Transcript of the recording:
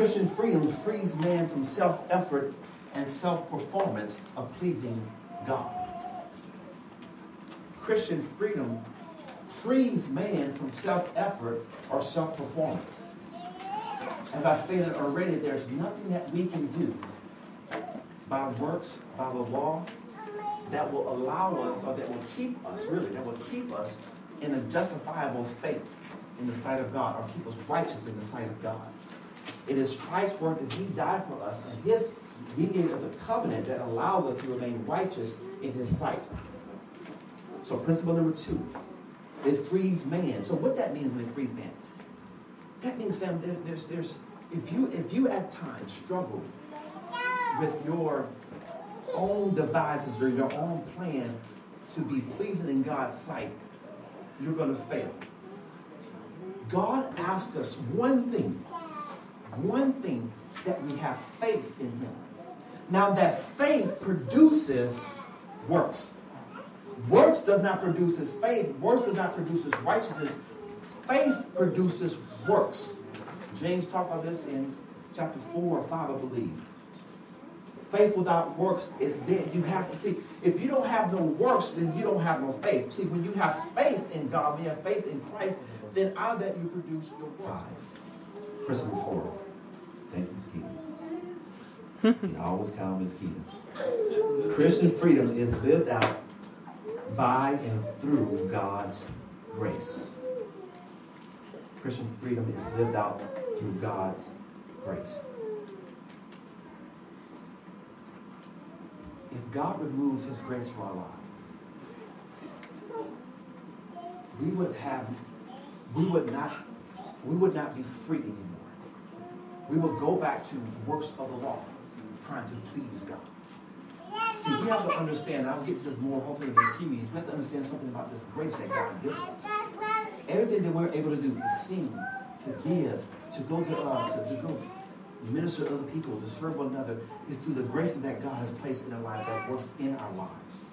Christian freedom frees man from self-effort and self-performance of pleasing God. Christian freedom frees man from self-effort or self-performance. As I stated already, there's nothing that we can do by works, by the law, that will allow us, or that will keep us, really, that will keep us in a justifiable state in the sight of God, or keep us righteous in the sight of God. It is Christ's work that he died for us, and his mediator of the covenant that allows us to remain righteous in his sight. So principle number 2, it frees man. So what that means when it frees man? That means, family, if you at times struggle with your own devices or your own plan to be pleasing in God's sight, you're going to fail. God asks us one thing, that we have faith in him. Now that faith produces works. Works does not produce his faith. Works does not produce his righteousness. Faith produces works. James talked about this in chapter 4 or 5, I believe. Faith without works is dead. You have to see. If you don't have no works, then you don't have no faith. See, when you have faith in God, when you have faith in Christ, then out of that you produce your works. 5. Principle 4. Thank you, Ms. Keaton. You always call Ms. Keaton. Christian freedom is lived out by and through God's grace. Christian freedom is lived out through God's grace. If God removes his grace from our lives, we would not be free anymore. We would go back to works of the law, trying to please God. See, we have to understand, and I'll get to this more hopefully in this series, we have to understand something about this grace that God gives us. Everything that we're able to do, to sing, to give, to go minister to other people, to serve one another, is through the graces that God has placed in our lives, that works in our lives.